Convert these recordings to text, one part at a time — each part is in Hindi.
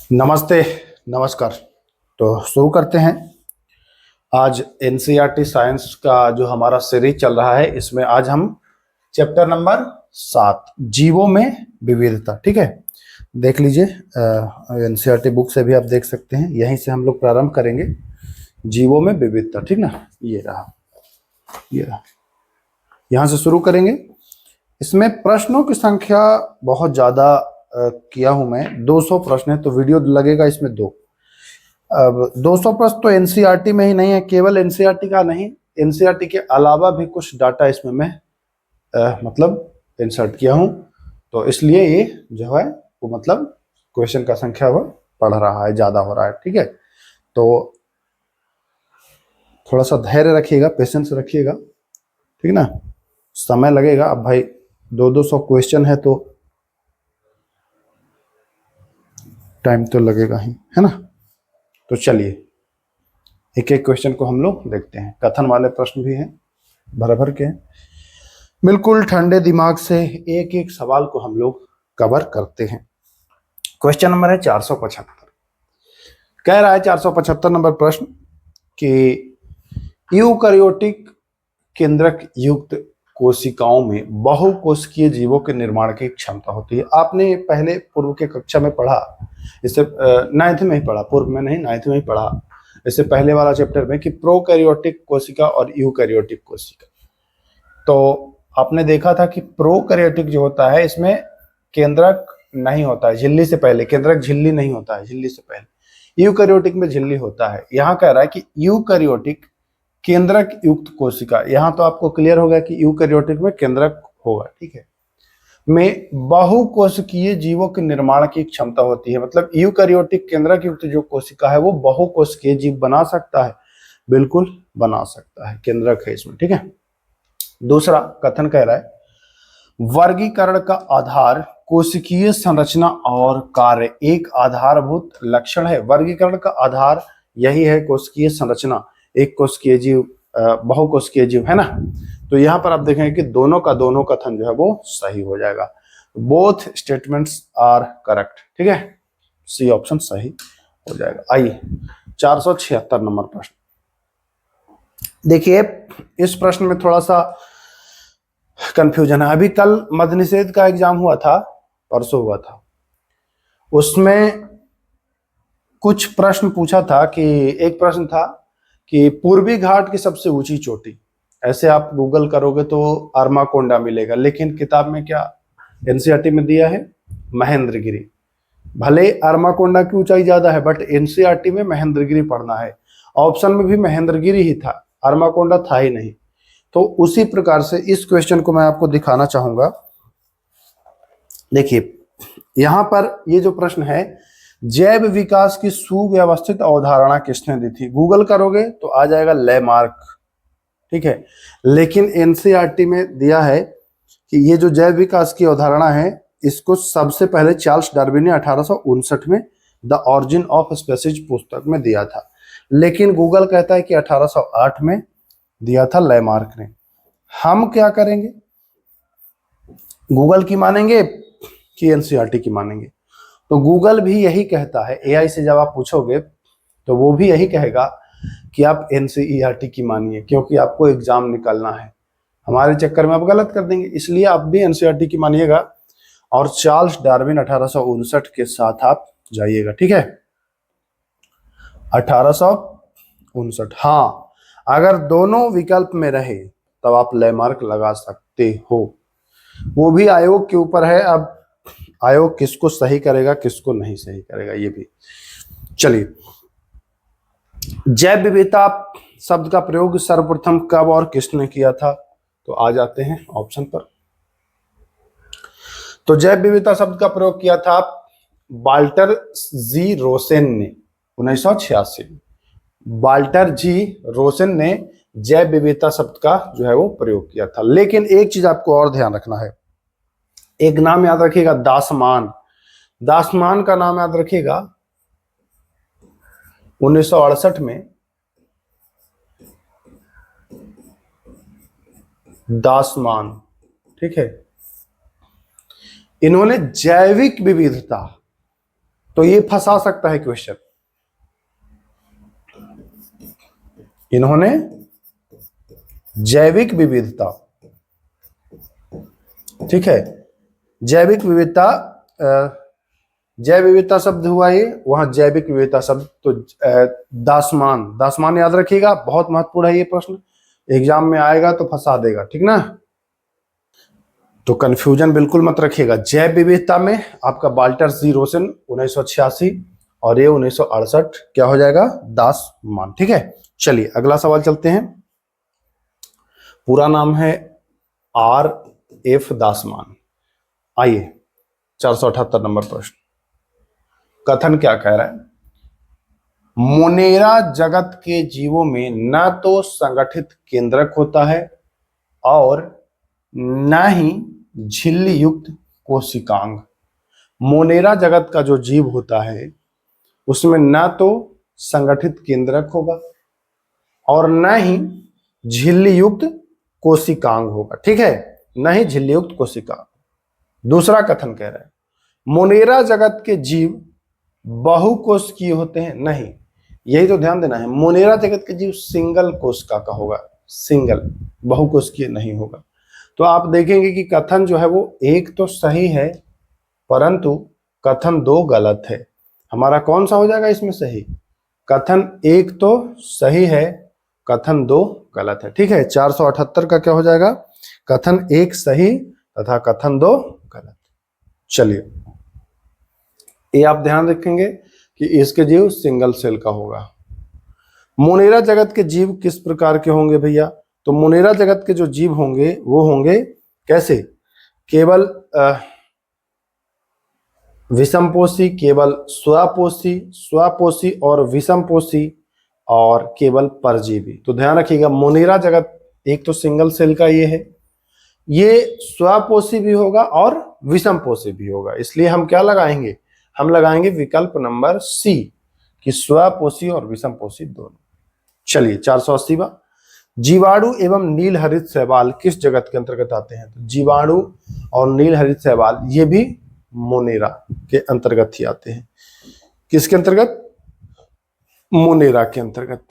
नमस्ते, नमस्कार। तो शुरू करते हैं। आज एनसीईआरटी साइंस का जो हमारा सीरीज चल रहा है, इसमें आज हम चैप्टर नंबर 7 जीवों में विविधता, ठीक है, देख लीजिए। एनसीईआरटी बुक से भी आप देख सकते हैं। यहीं से हम लोग प्रारंभ करेंगे, जीवों में विविधता, ठीक ना। ये रहा, यहाँ से शुरू करेंगे। इसमें प्रश्नों की संख्या बहुत ज़्यादा किया हूं मैं। 200 प्रश्न है, तो वीडियो लगेगा इसमें 2। अब 200 प्रश्न तो एनसीईआरटी में ही नहीं है, केवल एनसीईआरटी का नहीं, एनसीईआरटी के अलावा भी कुछ डाटा इसमें मैं मतलब इंसर्ट किया हूं। तो इसलिए ये जो है वो मतलब क्वेश्चन का संख्या वो बढ़ रहा है, ज़्यादा हो रहा है, ठीक है। तो थोड़ा सा धैर्य रखिएगा, पेशेंस रखिएगा, ठीक ना। समय लगेगा। अब भाई 200 क्वेश्चन है तो टाइम तो लगेगा ही, है ना। तो चलिए एक एक क्वेश्चन को हम लोग देखते हैं। कथन वाले प्रश्न भी हैं, भर भर के हैं। बिल्कुल ठंडे दिमाग से एक एक सवाल को हम लोग कवर करते हैं। क्वेश्चन नंबर है 475। कह रहा है 475 नंबर प्रश्न कि यूकैरियोटिक केंद्रक युक्त कोशिकाओं में बहुकोशिकीय जीवों के निर्माण की क्षमता होती है। आपने पहले पूर्व के कक्षा में पढ़ा, इससे 9th में ही पढ़ा, पूर्व में नहीं 9th में ही पढ़ा, इससे पहले वाला चैप्टर में, कि प्रोकैरियोटिक कोशिका और यूकैरियोटिक कोशिका। तो आपने देखा था कि प्रोकैरियोटिक जो होता है इसमें केंद्रक नहीं होता है, झिल्ली से पहले केंद्रक झिल्ली नहीं होता है, झिल्ली से पहले। यूकैरियोटिक में झिल्ली होता है। यहाँ कह रहा है कि यूकैरियोटिक केंद्रक युक्त कोशिका, यहां तो आपको क्लियर होगा कि यूकैरियोटिक में केंद्रक होगा, ठीक है, में बहुकोशिकीय जीवों के निर्माण की क्षमता होती है। मतलब यूकैरियोटिक केंद्रक युक्त जो कोशिका है वो बहुकोशिकीय जीव बना सकता है, बिल्कुल बना सकता है, केंद्रक है इसमें, ठीक है। दूसरा कथन कह रहा है वर्गीकरण का आधार कोशिकीय संरचना और कार्य एक आधारभूत लक्षण है। वर्गीकरण का आधार यही है, कोशिकीय संरचना। एक कोशिकीय जीव, बहुकोशिकीय जीव, है ना। तो यहां पर आप देखेंगे कि दोनों का दोनों कथन जो है वो सही हो जाएगा। बोथ स्टेटमेंट्स आर करेक्ट, ठीक है, सी ऑप्शन सही हो जाएगा। आइए 476 नंबर प्रश्न देखिए। इस प्रश्न में थोड़ा सा कंफ्यूजन है। अभी कल मद्य निषेध का एग्जाम हुआ था, परसों हुआ था, उसमें कुछ प्रश्न पूछा था कि एक प्रश्न था कि पूर्वी घाट की सबसे ऊंची चोटी, ऐसे आप गूगल करोगे तो अरमाकोंडा मिलेगा, लेकिन किताब में क्या एनसीईआरटी में दिया है महेंद्रगिरी। भले अरमाकोंडा की ऊंचाई ज्यादा है, बट एनसीईआरटी में महेंद्रगिरी पढ़ना है। ऑप्शन में भी महेंद्रगिरी ही था, अरमाकोंडा था ही नहीं। तो उसी प्रकार से इस क्वेश्चन को मैं आपको दिखाना चाहूंगा। देखिए यहां पर ये जो प्रश्न है, जैव विकास की सुव्यवस्थित अवधारणा किसने दी थी, गूगल करोगे तो आ जाएगा लेमार्क, ठीक है। लेकिन एनसीईआरटी में दिया है कि ये जो जैव विकास की अवधारणा है, इसको सबसे पहले चार्ल्स डार्विन ने 1859 में द ऑरिजिन ऑफ स्पीसीज पुस्तक में दिया था। लेकिन गूगल कहता है कि 1808 में दिया था लेमार्क ने। हम क्या करेंगे, गूगल की मानेंगे कि एनसीईआरटी की मानेंगे? तो गूगल भी यही कहता है, एआई से जब आप पूछोगे तो वो भी यही कहेगा कि आप एनसीईआरटी की मानिए, क्योंकि आपको एग्जाम निकालना है। हमारे चक्कर में आप गलत कर देंगे, इसलिए आप भी एनसीईआरटी की मानिएगा और चार्ल्स डार्विन 1859 के साथ आप जाइएगा, ठीक है। 1859, हाँ, अगर दोनों विकल्प में रहे तब आप लैमार्क लगा सकते हो। वो भी आयोग के ऊपर है, अब आयोग किसको सही करेगा किसको नहीं सही करेगा ये भी। चलिए, जैव विविधता शब्द का प्रयोग सर्वप्रथम कब और किसने किया था, तो आ जाते हैं ऑप्शन पर। तो जैव विविधता शब्द का प्रयोग किया था वाल्टर जी रोसेन ने 1986 में। वाल्टर जी रोसेन ने जैव विविधता शब्द का जो है वो प्रयोग किया था। लेकिन एक चीज आपको और ध्यान रखना है, एक नाम याद रखिएगा, दासमान। दासमान का नाम याद रखिएगा, 1968 में दासमान, ठीक है, इन्होंने जैविक विविधता तो ये फंसा सकता है क्वेश्चन। इन्होंने जैविक विविधता, ठीक है, जैविक विविधता, जैव विविधता शब्द हुआ ये, वहां जैविक विविधता शब्द, तो दासमान, दासमान याद रखिएगा, बहुत महत्वपूर्ण है ये प्रश्न, एग्जाम में आएगा तो फंसा देगा, ठीक ना। तो कंफ्यूजन बिल्कुल मत रखिएगा। जैव विविधता में आपका वाल्टर सी रोसन 1986 और ये 1968 क्या हो जाएगा, दासमान, ठीक है। चलिए अगला सवाल चलते हैं। पूरा नाम है R.F. दासमान। आइए 478 नंबर प्रश्न। कथन क्या कह रहा है, मोनेरा जगत के जीवों में न तो संगठित केंद्रक होता है और न ही झिल्ली युक्त कोशिकांग। मोनेरा जगत का जो जीव होता है उसमें न तो संगठित केंद्रक होगा और न ही झिल्ली युक्त कोशिकांग होगा, ठीक है, न ही झिल्ली युक्त कोशिकांग। दूसरा कथन कह रहा है मोनेरा जगत के जीव बहुकोशिकीय होते हैं, नहीं, यही तो ध्यान देना है, मोनेरा जगत के जीव सिंगल कोशिका का होगा, सिंगल, बहुकोशिकीय नहीं होगा। तो आप देखेंगे कि कथन जो है वो एक तो सही है परंतु कथन दो गलत है। हमारा कौन सा हो जाएगा इसमें सही, कथन एक तो सही है, कथन दो गलत है, ठीक है। 478 का क्या हो जाएगा, कथन एक सही तथा कथन दो गलत। चलिए ये आप ध्यान रखेंगे कि इसके जीव सिंगल सेल का होगा। मोनेरा जगत के जीव किस प्रकार के होंगे भैया, तो मोनेरा जगत के जो जीव होंगे वो होंगे कैसे, केवल विषमपोषी, केवल स्वपोषी, स्वपोषी और विषमपोषी और केवल परजीवी। तो ध्यान रखिएगा मोनेरा जगत एक तो सिंगल सेल का ये है, ये स्वपोषी भी होगा और विषमपोषी भी होगा, इसलिए हम क्या लगाएंगे, हम लगाएंगे विकल्प नंबर सी कि स्वपोषी और विषमपोषी दोनों। चलिए 480वां, जीवाणु एवं नील हरित शैवाल किस जगत के अंतर्गत आते हैं, तो जीवाणु और नील हरित शैवाल ये भी मोनेरा के अंतर्गत ही आते हैं। किसके अंतर्गत, मोनेरा के अंतर्गत,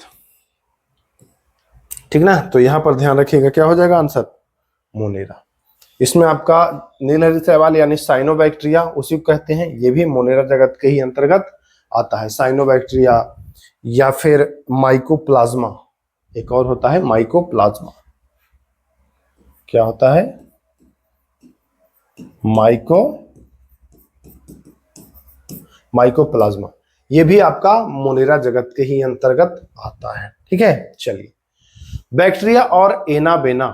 ठीक ना। तो यहां पर ध्यान रखिएगा क्या हो जाएगा आंसर, मोनेरा। इसमें आपका नील हरित शैवाल यानी साइनोबैक्टीरिया उसी को कहते हैं, ये भी मोनेरा जगत के ही अंतर्गत आता है। साइनोबैक्टीरिया या फिर माइकोप्लाज्मा, एक और होता है माइकोप्लाज्मा, क्या होता है, माइकोप्लाज्मा, ये भी आपका मोनेरा जगत के ही अंतर्गत आता है, ठीक है। चलिए बैक्टीरिया और एनाबेना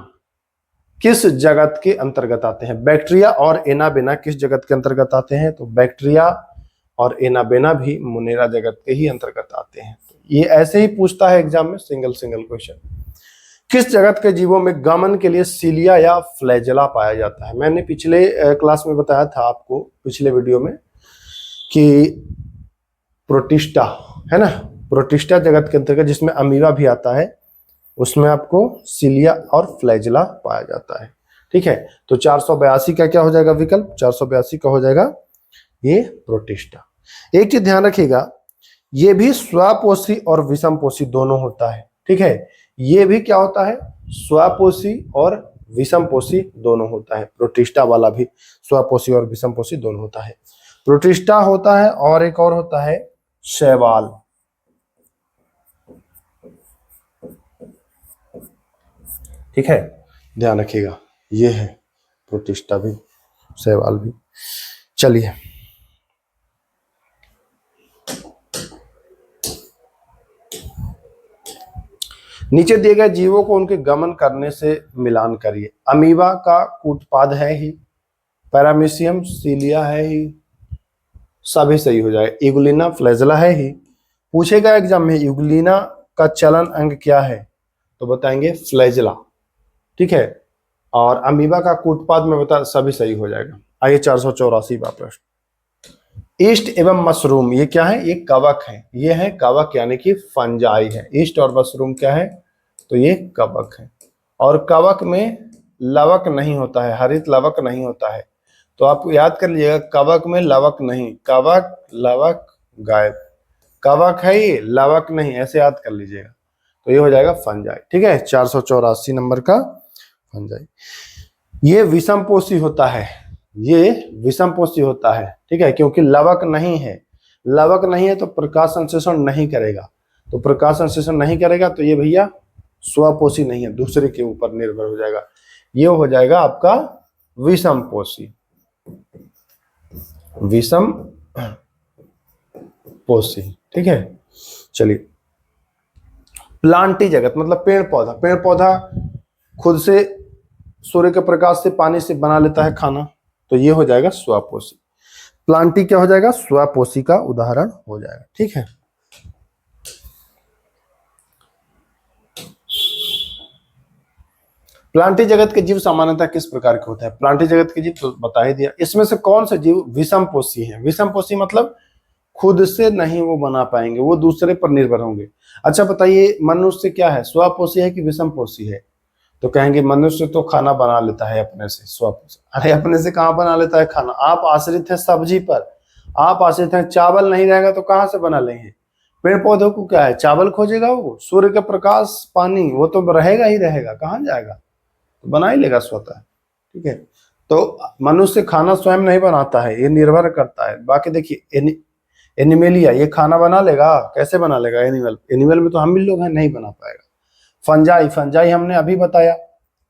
किस जगत के अंतर्गत आते हैं, बैक्टीरिया और एनाबेना किस जगत के अंतर्गत आते हैं, तो बैक्टीरिया और एनाबेना भी मोनेरा जगत के ही अंतर्गत आते हैं। ये ऐसे ही पूछता है एग्जाम में, सिंगल सिंगल क्वेश्चन। किस जगत के जीवों में गमन के लिए सीलिया या फ्लैजेला पाया जाता है, मैंने पिछले क्लास में बताया था आपको, पिछले वीडियो में, कि प्रोटिस्टा है ना, प्रोटिस्टा जगत के अंतर्गत जिसमें अमीबा भी आता है, उसमें आपको सीलिया और फ्लैजेला पाया जाता है, ठीक है। तो 482 का क्या हो जाएगा विकल्प, 482 का हो जाएगा ये प्रोटिस्टा। एक चीज ध्यान रखिएगा, ये भी स्वपोषी और विषमपोषी दोनों होता है, ठीक है, ये भी क्या होता है, स्वपोषी और विषमपोषी दोनों होता है। प्रोटिस्टा वाला भी स्वपोषी और विषमपोषी दोनों होता है। प्रोटिस्टा होता है और एक और होता है शैवाल, ठीक है, ध्यान रखिएगा, ये है प्रोटिस्टा भी, शैवाल भी। चलिए नीचे दिए गए जीवों को उनके गमन करने से मिलान करिए। अमीबा का कूटपाद है ही, पैरामीशियम सीलिया है ही, सभी सही हो जाए। यूग्लिना फ्लैजेला है ही, पूछेगा एग्जाम में यूग्लिना का चलन अंग क्या है, तो बताएंगे फ्लैजेला, ठीक है। और अमीबा का कूटपाद में बता, सभी सही हो जाएगा। आइए 484वां प्रश्न, ईस्ट एवं मशरूम ये क्या है, ये कवक है, ये है कवक यानी कि फंजाई है। ईस्ट और मशरूम क्या है, तो ये कवक है। और कवक में लवक नहीं होता है, हरित लवक नहीं होता है, तो आप याद कर लीजिएगा, कवक में लवक नहीं, कवक लवक गायब, कवक है ये, लवक नहीं, ऐसे याद कर लीजिएगा। तो ये हो जाएगा फंजाई। ठीक है, 484 नंबर का फंजाई। ये विषमपोषी होता है, ये विषमपोषी होता है। ठीक है, क्योंकि लवक नहीं है, लवक नहीं है तो प्रकाश संश्लेषण नहीं करेगा, तो प्रकाश संश्लेषण नहीं करेगा तो ये भैया स्वपोषी नहीं है, दूसरे के ऊपर निर्भर हो जाएगा। ये हो जाएगा आपका विषमपोषी, विषम पोषी। ठीक है, चलिए। प्लांटी जगत मतलब पेड़ पौधा, पेड़ पौधा खुद से सूर्य के प्रकाश से, पानी से बना लेता है खाना, तो ये हो जाएगा स्वपोषी। प्लांटी क्या हो जाएगा, स्वपोषी का उदाहरण हो जाएगा। ठीक है, प्लांटी जगत के जीव सामान्यतः किस प्रकार के होते हैं? प्लांटी जगत के जीव तो बता ही दिया। इसमें से कौन से जीव विषमपोषी हैं? विषमपोषी मतलब खुद से नहीं वो बना पाएंगे, वो दूसरे पर निर्भर होंगे। अच्छा बताइए, मनुष्य क्या है, स्वपोषी है कि विषमपोषी है? तो कहेंगे मनुष्य तो खाना बना लेता है अपने से, स्वपोषी। अरे अपने से कहाँ बना लेता है खाना? आप आश्रित है सब्जी पर, आप आश्रित है, चावल नहीं रहेगा तो कहाँ से बना लेंगे? पेड़ पौधों को क्या है, चावल खोजेगा वो, सूर्य का प्रकाश, पानी, वो तो रहेगा ही रहेगा, कहाँ जाएगा? तो बना ही लेगा स्वतः। ठीक है, तो मनुष्य खाना स्वयं नहीं बनाता है, ये निर्भर करता है। बाकी देखिए एनिमेलिया, ये खाना बना लेगा, कैसे बना लेगा? एनिमल, एनिमल में तो हम भी लोग हैं, नहीं बना पाएगा। फंजाई, फंजाई हमने अभी बताया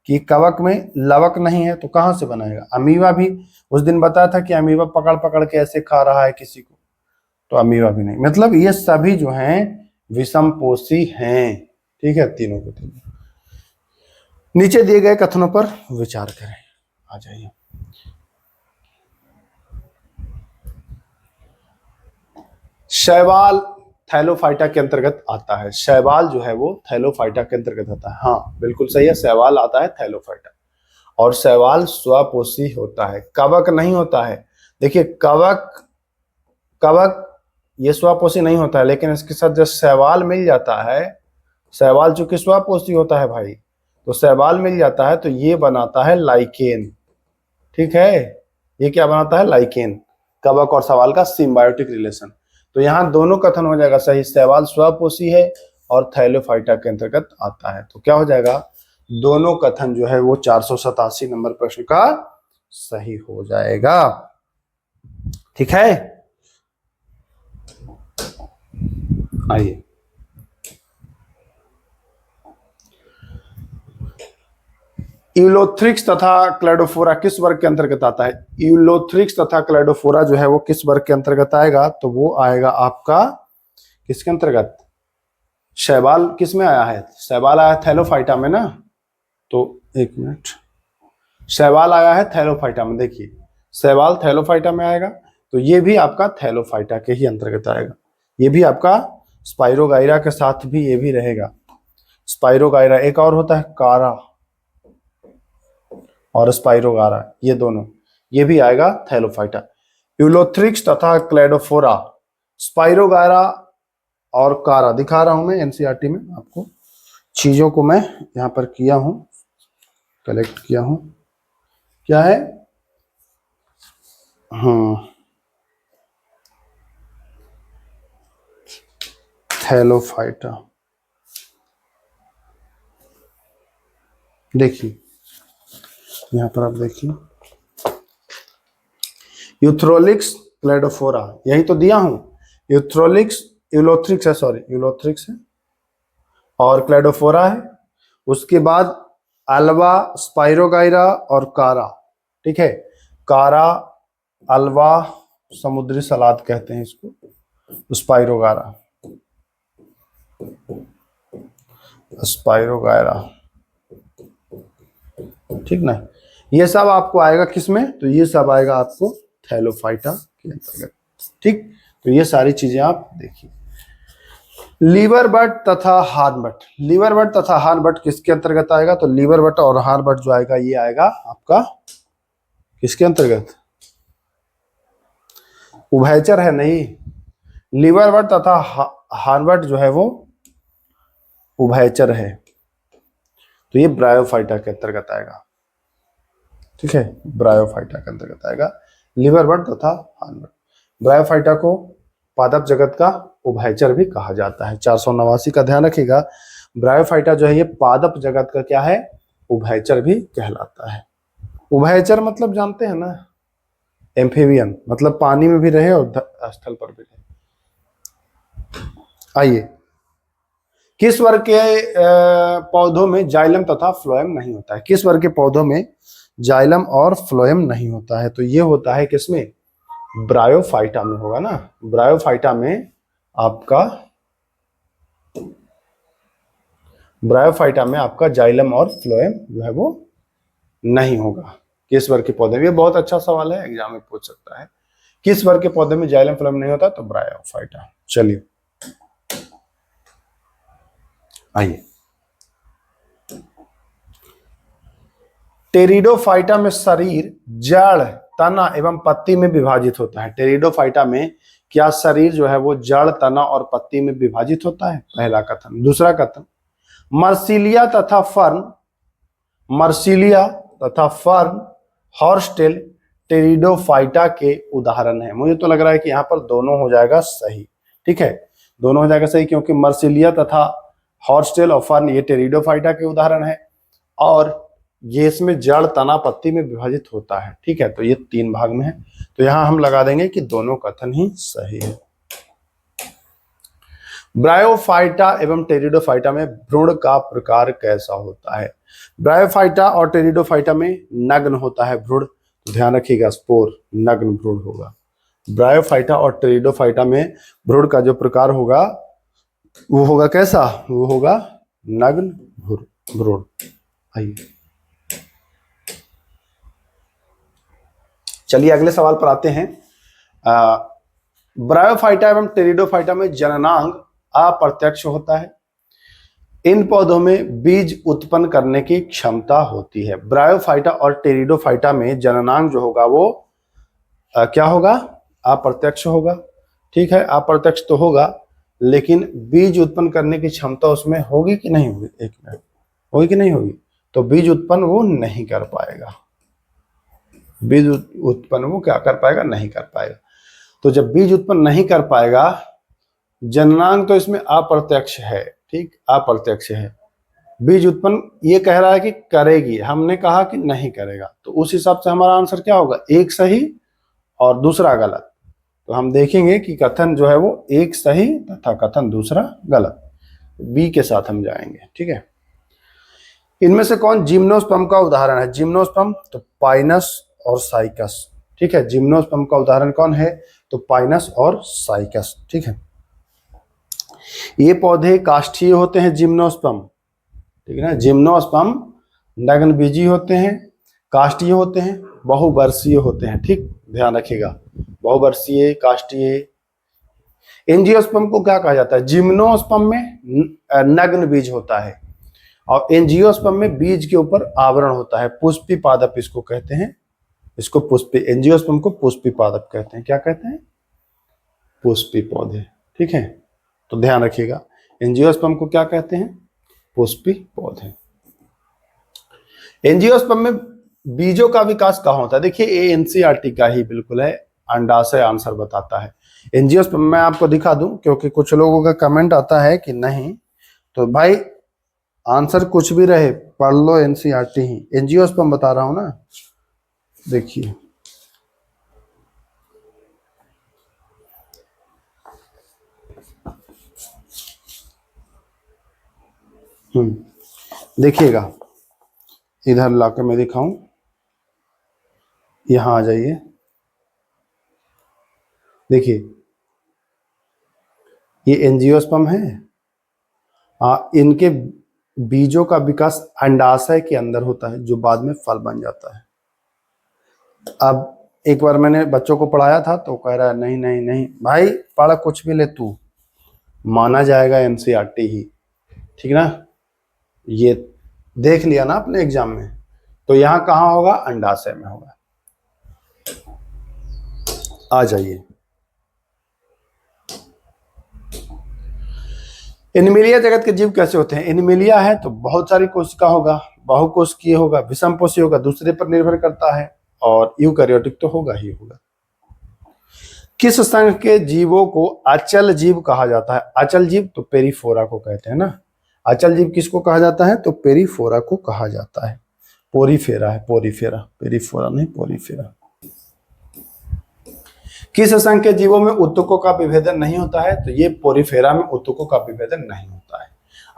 कि कवक में लवक नहीं है तो कहाँ से बनाएगा? अमीबा भी उस दिन बताया था कि अमीबा पकड़ पकड़ के ऐसे खा रहा है किसी को, तो अमीबा भी नहीं। मतलब ये सभी जो हैं विषमपोषी हैं। ठीक है, तीनों को तीनों। नीचे दिए गए कथनों पर विचार करें, आ जाइए। शैवाल थैलोफाइटा के अंतर्गत आता है, शैवाल जो है वो थैलोफाइटा के अंतर्गत आता है। हाँ बिल्कुल सही है, शैवाल आता है थैलोफाइटा, और शैवाल स्वपोषी होता है, कवक नहीं होता है। देखिए कवक, कवक ये स्वपोषी नहीं होता है, लेकिन इसके साथ जब शैवाल मिल जाता है, शैवाल चूंकि स्वपोषी होता है भाई, तो शैवाल मिल जाता है तो ये बनाता है लाइकेन। ठीक है, ये क्या बनाता है? लाइकेन। कवक और शैवाल का सिम्बायोटिक रिलेशन। तो यहाँ दोनों कथन हो जाएगा सही, शैवाल स्वपोषी है और थैलोफाइटा के अंतर्गत आता है। तो क्या हो जाएगा, दोनों कथन जो है वो 487 नंबर प्रश्न का सही हो जाएगा। ठीक है, आइए। यूलोथ्रिक्स तथा क्लैडोफोरा किस वर्ग के अंतर्गत आता है? यूलोथ्रिक्स तथा क्लैडोफोरा जो है वो किस वर्ग के अंतर्गत आएगा? तो वो आएगा आपका किसके अंतर्गत? शैवाल किस में आया है? शैवाल आया है थैलोफाइटा में ना, तो एक मिनट, शैवाल आया है थैलोफाइटा में। देखिए शैवाल थैलोफाइटा में आएगा, तो ये भी आपका थैलोफाइटा के ही अंतर्गत आएगा। ये भी आपका स्पाइरोगाइरा के साथ भी ये भी रहेगा। स्पाइरोगाइरा, एक और होता है कारा और स्पाइरोगारा, ये दोनों, ये भी आएगा थैलोफाइटा। यूलोथ्रिक्स तथा क्लैडोफोरा, स्पाइरोगारा और कारा दिखा रहा हूं मैं एनसीईआरटी में आपको, चीजों को मैं यहां पर किया हूं, कलेक्ट किया हूं। क्या है? थैलोफाइटा, देखिए यहां पर आप देखिए, यूथ्रोलिक्स क्लैडोफोरा, यही तो दिया हूं। यूथ्रोलिक्स, यूलोथ्रिक्स है, सॉरी यूलोथ्रिक्स है और क्लैडोफोरा है। उसके बाद अल्वा, स्पाइरोगाइरा और कारा। ठीक है, कारा, अल्वा, समुद्री सलाद कहते हैं इसको, स्पाइरोगारा, स्पाइरोगाइरा। ठीक ना, ये सब आपको आएगा किसमें? तो ये सब आएगा आपको थैलोफाइटा के अंतर्गत। ठीक, तो ये सारी चीजें आप देखिए। लीवर बट तथा हार्नबट, लीवर बट तथा हार्नबट किसके अंतर्गत आएगा? तो लीवर बट और हार्नबट जो आएगा ये आएगा आपका किसके अंतर्गत? उभयचर है नहीं, लीवर बट तथा हार्नबट जो है वो उभयचर है, तो ये ब्रायोफाइटा के अंतर्गत आएगा। ठीक है, ब्रायोफाइटा के अंतर्गत आएगा लिवर बर्ड तथा हार्न बर्ड। ब्रायोफाइटा को पादप जगत का उभयचर भी कहा जाता है। 489 का ध्यान रखिएगा, ब्रायोफाइटा जो है ये पादप जगत का क्या है, उभयचर भी कहलाता है। उभयचर मतलब जानते हैं ना, एम्फीबियन, मतलब पानी में भी रहे और स्थल पर भी रहे। आइए, किस वर्ग के पौधों में जाइलम तथा फ्लोएम नहीं होता है? किस वर्ग के पौधों में जाइलम और फ्लोएम नहीं होता है? तो ये होता है किसमें, ब्रायोफाइटा में होगा ना। ब्रायोफाइटा में आपका जाइलम और फ्लोएम जो है वो नहीं होगा। किस वर्ग के पौधे में, ये बहुत अच्छा सवाल है, एग्जाम में पूछ सकता है। किस वर्ग के पौधे में जाइलम फ्लोएम नहीं होता? तो ब्रायोफाइटा। चलिए आइए, टेरिडोफाइटा में शरीर जड़, तना एवं पत्ती में विभाजित होता है। टेरिडोफाइटा में क्या शरीर जो है वो जड़, तना और पत्ती में विभाजित होता है? पहला कथन। दूसरा कथन, मर्सिलिया तथा फर्न हॉर्स्टेल टेरिडोफाइटा के उदाहरण है। मुझे तो लग रहा है कि यहाँ पर दोनों हो जाएगा सही। ठीक है, दोनों हो जाएगा सही, क्योंकि मर्सिलिया तथा हॉर्स्टेल और फर्न ये टेरिडोफाइटा के उदाहरण है और ये इसमें जड़, तना, पत्ती में विभाजित होता है। ठीक है, तो ये 3 भाग में है, तो यहां हम लगा देंगे कि दोनों कथन ही सही है। ब्रायोफाइटा एवं टेरिडोफाइटा में भ्रूण का प्रकार कैसा होता है? ब्रायोफाइटा और टेरिडोफाइटा में नग्न होता है भ्रूण, तो ध्यान रखिएगा, स्पोर नग्न भ्रूण होगा। ब्रायोफाइटा और टेरिडोफाइटा में भ्रूण का जो प्रकार होगा वो होगा कैसा? वो होगा नग्न भ्रूण। आइए, चलिए अगले सवाल पर आते हैं। ब्रायोफाइटा एवं टेरिडोफाइटा में जननांग अप्रत्यक्ष होता है। इन पौधों में बीज उत्पन्न करने की क्षमता होती है। ब्रायोफाइटा और टेरिडोफाइटा में जननांग जो होगा वो क्या होगा? अप्रत्यक्ष होगा। ठीक है, अप्रत्यक्ष तो होगा, लेकिन बीज उत्पन्न करने की क्षमता उसमें होगी कि नहीं होगी? एक मिनट, होगी कि नहीं होगी? तो बीज उत्पन्न वो नहीं कर पाएगा। बीज उत्पन्न वो क्या कर पाएगा? नहीं कर पाएगा। तो जब बीज उत्पन्न नहीं कर पाएगा, जननांग तो इसमें अप्रत्यक्ष है। ठीक, अप्रत्यक्ष है। बीज उत्पन्न ये कह रहा है कि करेगी, हमने कहा कि नहीं करेगा, तो उस हिसाब से हमारा आंसर क्या होगा? एक सही और दूसरा गलत। तो हम देखेंगे कि कथन जो है वो एक सही तथा कथन दूसरा गलत, बी के साथ हम जाएंगे। ठीक है, इनमें से कौन जिम्नोस्पर्म का उदाहरण है? जिम्नोस्पर्म तो पाइनस और साइकस। ठीक है, जिम्नोस्पर्म का उदाहरण कौन है? तो पाइनस और साइकस। ठीक है, ये पौधे काष्ठीय होते हैं, जिम्नोस्पर्म। ठीक है ना, जिम्नोस्पर्म नग्न बीजी होते हैं, काष्ठीय होते हैं, बहुवर्षीय होते हैं। ठीक, ध्यान रखिएगा, बहुवर्षीय, काष्ठीय। एंजियोस्पर्म को क्या कहा जाता है? जिम्नोस्पर्म में नग्न बीज होता है और एंजियोस्पर्म में बीज के ऊपर आवरण होता है, पुष्पी पादप इसको कहते हैं। इसको पुष्पी, एंजियोस्पर्म को पुष्पी पादप कहते हैं। क्या कहते हैं? पुष्पी पौधे। ठीक है, तो ध्यान रखिएगा, एंजियोस्पर्म को क्या कहते हैं? पुष्पी पौधे। एंजियोस्पर्म में बीजों का विकास कहाँ होता है? देखिए, ये एनसीईआरटी का ही बिल्कुल है, अंडाशय आंसर बताता है। एंजियोस्पर्म मैं आपको दिखा दूं, क्योंकि कुछ लोगों का कमेंट आता है कि नहीं, तो भाई आंसर कुछ भी रहे, पढ़ लो एनसीईआरटी ही। एंजियोस्पर्म बता रहा हूं ना, देखिए देखिएगा, इधर लाकर मैं दिखाऊं, यहां आ जाइए, देखिए ये एंजियोस्पर्म है। इनके बीजों का विकास अंडाशय के अंदर होता है, जो बाद में फल बन जाता है। अब एक बार मैंने बच्चों को पढ़ाया था तो कह रहा है नहीं नहीं नहीं भाई, पढ़ कुछ भी ले तू, माना जाएगा एनसीईआरटी ही। ठीक ना, ये देख लिया ना अपने एग्जाम में। तो यहां कहां होगा? अंडाशय में होगा। आ जाइए, एनिमिलिया जगत के जीव कैसे होते हैं? एनिमिलिया है तो बहुत सारी कोशिका होगा, बहुकोशिकीय होगा, विषमपोषी होगा, दूसरे पर निर्भर करता है, और यूकैरियोटिक तो होगा ही होगा। किस संघ के जीवों को अचल जीव कहा जाता है? अचल जीव तो पेरिफोरा को कहते हैं ना। अचल जीव किसको कहा जाता है? तो पेरिफोरा को कहा जाता है। पोरीफेरा है, पोरीफेरा, पेरिफोरा नहीं, पोरीफेरा। किस संघ के जीवों में उत्तकों का विभेदन नहीं होता है? तो ये पोरीफेरा में उत्तकों का विभेदन नहीं होता है।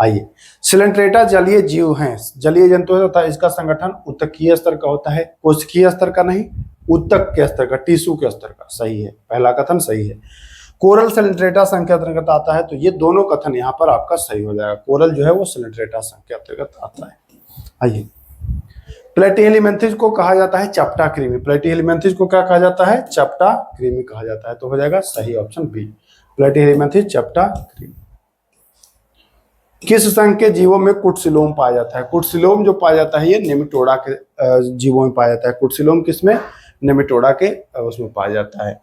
आइए, सिलेंट्रेटा जलीय जीव हैं, जलीय जंतु होता है, इसका संगठन उत्तकीय स्तर का होता है, कोशिकीय स्तर का नहीं, उत्तक के स्तर का, टिश्यू के स्तर का। सही है, पहला कथन सही है। कोरल सिलेंट्रेटा संघ के अंतर्गत आता है, तो ये दोनों कथन यहाँ पर आपका सही हो जाएगा। कोरल जो है वो सिलेंट्रेटा संघ के अंतर्गत आता है। आइए, प्लेटिहेलिमेंथिस को कहा जाता है चपटा कृमि। प्लेटिहेलिमेंथिस को क्या कहा जाता है? चपटा कृमि कहा जाता है। तो हो जाएगा सही ऑप्शन बी, प्लेटिहेलिमेंथिस चपटा कृमि। किस संघ के जीवों में कुटसिलोम पाया जाता है? कुटसिलोम जो पाया जाता है ये नेमेटोडा के जीवों में पाया जाता है। कुटसिलोम किसमें? नेमेटोडा के उसमें पाया जाता है।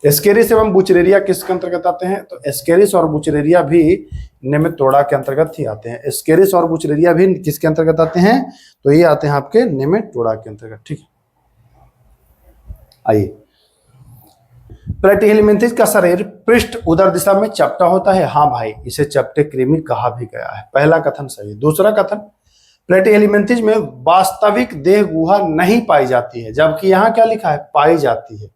एस्केरिस एवं बुचरेरिया किसके अंतर्गत आते हैं? तो एस्केरिस और बुचरेरिया भी नेमेटोडा के अंतर्गत ही आते हैं। एस्केरिस और बुचरेरिया भी किसके अंतर्गत आते हैं? तो ये आते हैं आपके नेमेटोडा के अंतर्गत। ठीक है, आइए, प्लेटिहेलिमेंथिस का शरीर पृष्ठ उदर दिशा में चपटा होता है। हाँ भाई, इसे चपटे कृमि कहा भी गया है। पहला कथन सही। दूसरा कथन, प्लेटिहेलिमेंथिस में वास्तविक देह गुहा नहीं पाई जाती है, जबकि यहाँ क्या लिखा है? पाई जाती है।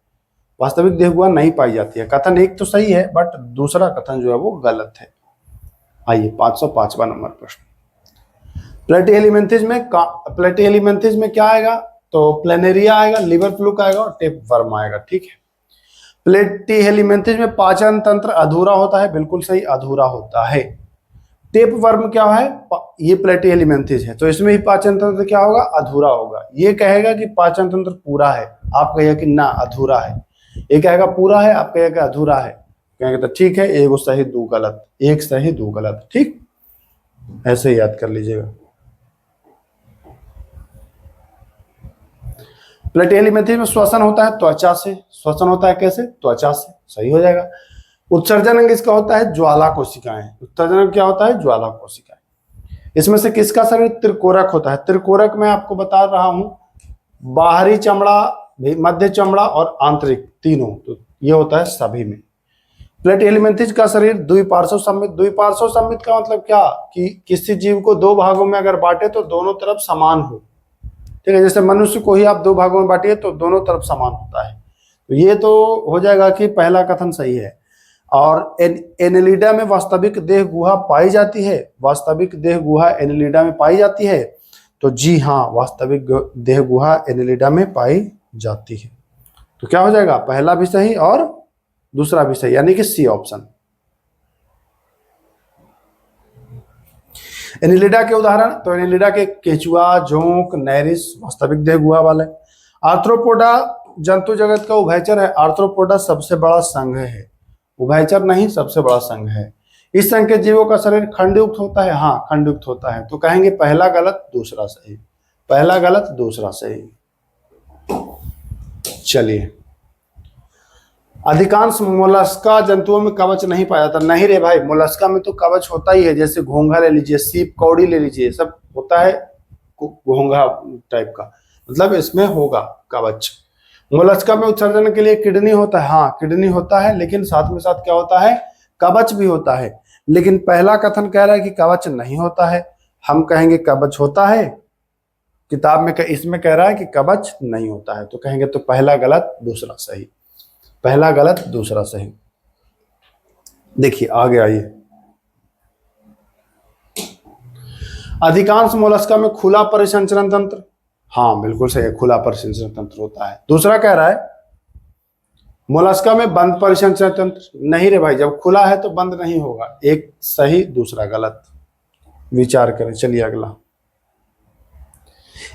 वास्तविक देह गुहा नहीं पाई जाती है। कथन एक तो सही है, बट दूसरा कथन जो है वो गलत है। आइए, 505वां नंबर प्रश्न। प्लेटिहेलिमेंथिस में क्या आएगा? तो प्लेनेरिया आएगा, लिवर फ्लूक आएगा और टेप वर्म आएगा। ठीक है, प्लेटिहेलिमेंथिस में पाचन तंत्र अधूरा होता है। बिल्कुल सही, अधूरा होता है। टेप वर्म क्या है? ये प्लेटिहेलिमेंथिस है, तो इसमें भी पाचन तंत्र क्या होगा? अधूरा होगा। ये कहेगा कि पाचन तंत्र पूरा है, आप कहिए कि ना अधूरा है। ये कहेगा पूरा है, आप कहेगा अधूरा है। कहेंगे तो ठीक है, एक सही दो गलत, एक सही दो गलत। ठीक, ऐसे याद कर लीजिएगा। प्लेटिहेलिमेंथिस में श्वसन होता है त्वचा से। श्वसन होता है कैसे? त्वचा से। सही हो जाएगा। उत्सर्जन अंग इसका होता है ज्वाला कोशिकाएं। उत्सर्जन अंग क्या होता है? ज्वाला कोशिकाएं। इसमें से किसका शरीर त्रिकोरक होता है? त्रिकोरक मैं आपको बता रहा हूं, बाहरी चमड़ा, मध्य चमड़ा और आंतरिक तीनों, तो ये होता है सभी में। प्लेटिहेलिमेंथिस का शरीर द्विपार्श्व सममित। द्विपार्श्व सममित का मतलब क्या? कि किसी जीव को दो भागों में अगर बांटे तो दोनों तरफ समान हो। ठीक है, जैसे मनुष्य को ही आप दो भागों में बांटिए तो दोनों तरफ समान होता है। तो ये तो हो जाएगा कि पहला कथन सही है। और एनेलिडा में वास्तविक देह गुहा पाई जाती है। वास्तविक देह गुहा एनेलिडा में पाई जाती है। तो जी हाँ, वास्तविक देह गुहा एनेलिडा में पाई जाती है। तो क्या हो जाएगा? पहला भी सही और दूसरा भी सही, यानी कि सी ऑप्शन। एनेलिडा के उदाहरण, तो एनेलिडा के केचुआ, जोंक, नैरिस वास्तविक देह गुहा वाले। आर्थ्रोपोडा जंतु जगत का उभयचर है। आर्थ्रोपोडा सबसे बड़ा संघ है, उभयचर नहीं, सबसे बड़ा संघ है। इस संघ के जीवों का शरीर खंडयुक्त होता है। हाँ, खंडयुक्त होता है। तो कहेंगे पहला गलत, दूसरा सही। पहला गलत, दूसरा सही। चलिए, अधिकांश मोलस्का जंतुओं में कवच नहीं पाया जाता। नहीं रे भाई, मोलस्का में तो कवच होता ही है। जैसे घोंघा ले लीजिए, सीप कौड़ी ले लीजिए, सब होता है घोंघा टाइप का, मतलब इसमें होगा कवच। मोलस्का में उत्सर्जन के लिए किडनी होता है। हाँ, किडनी होता है, लेकिन साथ में साथ क्या होता है? कवच भी होता है। लेकिन पहला कथन कह रहा है कि कवच नहीं होता है, हम कहेंगे कवच होता है। किताब में इसमें कह रहा है कि कवच नहीं होता है, तो कहेंगे तो पहला गलत, दूसरा सही। पहला गलत, दूसरा सही। देखिए आगे आइए। अधिकांश मोलस्का में खुला परिसंचरण तंत्र। हाँ बिल्कुल सही है, खुला परिसंचरण तंत्र होता है। दूसरा कह रहा है मोलस्का में बंद परिसंचरण तंत्र। नहीं रे भाई, जब खुला है तो बंद नहीं होगा। एक सही, दूसरा गलत। विचार करें। चलिए अगला।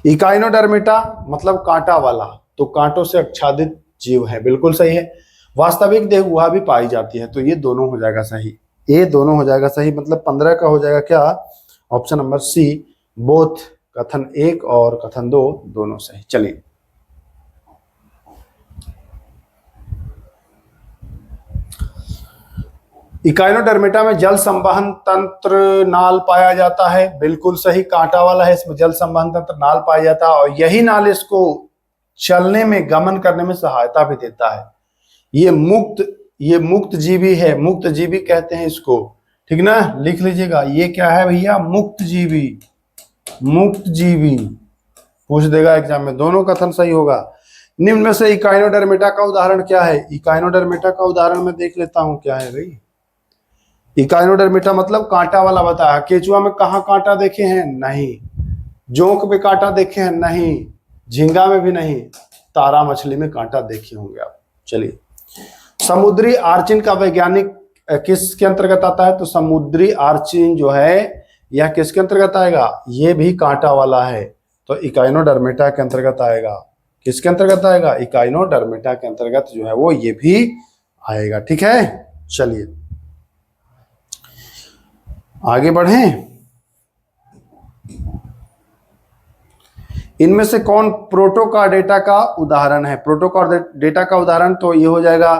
इकाइनोडर्मिटा मतलब कांटा वाला, तो कांटों से आच्छादित जीव है। बिल्कुल सही है। वास्तविक देह गुहा भी पाई जाती है, तो ये दोनों हो जाएगा सही। ये दोनों हो जाएगा सही, मतलब 15 का हो जाएगा क्या? Option number C, both. कथन 1 और कथन 2 दोनों सही। चलिए इकाइनोडर्मिटा में जल संवहन तंत्र नाल पाया जाता है, बिल्कुल सही, कांटा वाला है, इसमें जल संवहन तंत्र नाल पाया जाता है और यही नाल इसको चलने में, गमन करने में सहायता भी देता है। ये मुक्त जीवी है, मुक्त जीवी कहते हैं इसको, ठीक ना, लिख लीजिएगा। ये क्या है भैया? मुक्त जीवी, मुक्त जीवी पूछ देगा एग्जाम में, दोनों कथन सही होगा। निम्न में से इकाइनोडर्मिटा का उदाहरण क्या है? इकाइनोडर्मिटा का उदाहरण मैं देख लेता हूं क्या है भाई। इकाइनोडर्मिटा मतलब कांटा वाला बताया। केचुआ में कहाँ कांटा देखे हैं? नहीं। जोंक में कांटा देखे हैं? नहीं। झींगा में भी नहीं। तारा मछली में कांटा देखे होंगे आप। चलिए, समुद्री आर्चिन का वैज्ञानिक किसके अंतर्गत आता है? तो समुद्री आर्चिन जो है यह किसके अंतर्गत आएगा? ये भी कांटा वाला है, तो इकाइनोडर्मिटा के अंतर्गत आएगा। किसके अंतर्गत आएगा? इकाइनोडर्मिटा के अंतर्गत जो है वो ये भी आएगा। ठीक है, चलिए आगे बढ़ें। इनमें से कौन प्रोटोकार्डेटा का उदाहरण है? प्रोटोकार्डेटा का उदाहरण तो ये हो जाएगा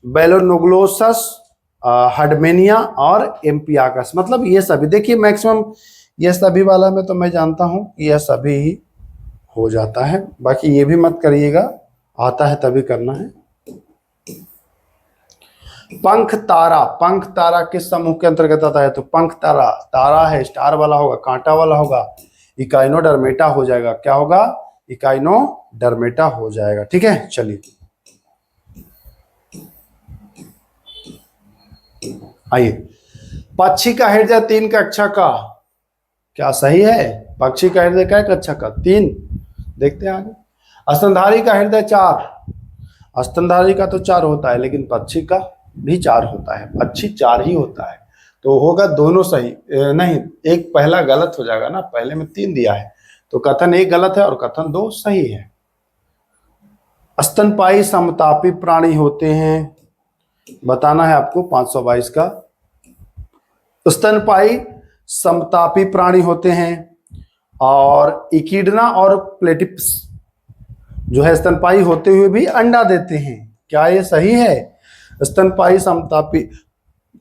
बेलोनोग्लोसस, हडमेनिया और एम्पियाकस। मतलब ये सभी, देखिए मैक्सिमम ये सभी वाला में तो मैं जानता हूं यह सभी ही हो जाता है, बाकी ये भी मत करिएगा, आता है तभी करना है। पंख तारा, पंख तारा किस समूह के अंतर्गत आता है? तो पंख तारा, तारा है, स्टार वाला होगा, कांटा वाला होगा, इकाइनोडर्मेटा हो जाएगा। क्या होगा? इकाइनोडर्मेटा हो जाएगा। ठीक है, चलिए आइए। पक्षी का हृदय 3 कक्षा का, क्या सही है? पक्षी का हृदय क्या कक्षा का? 3। देखते हैं आगे। स्तनधारी का हृदय 4। स्तनधारी का तो 4 होता है, लेकिन पक्षी का भी 4 होता है। पक्षी 4 ही होता है, तो होगा दोनों सही। नहीं, एक पहला गलत हो जाएगा ना, पहले में 3 दिया है, तो कथन 1 गलत है और कथन 2 सही है। स्तनपायी समतापी प्राणी होते हैं, बताना है आपको 522 का। स्तनपायी समतापी प्राणी होते हैं और इकिडना और प्लेटिप्स जो है स्तनपायी होते हुए भी अंडा देते हैं। क्या ये सही है? स्तनपायी समतापी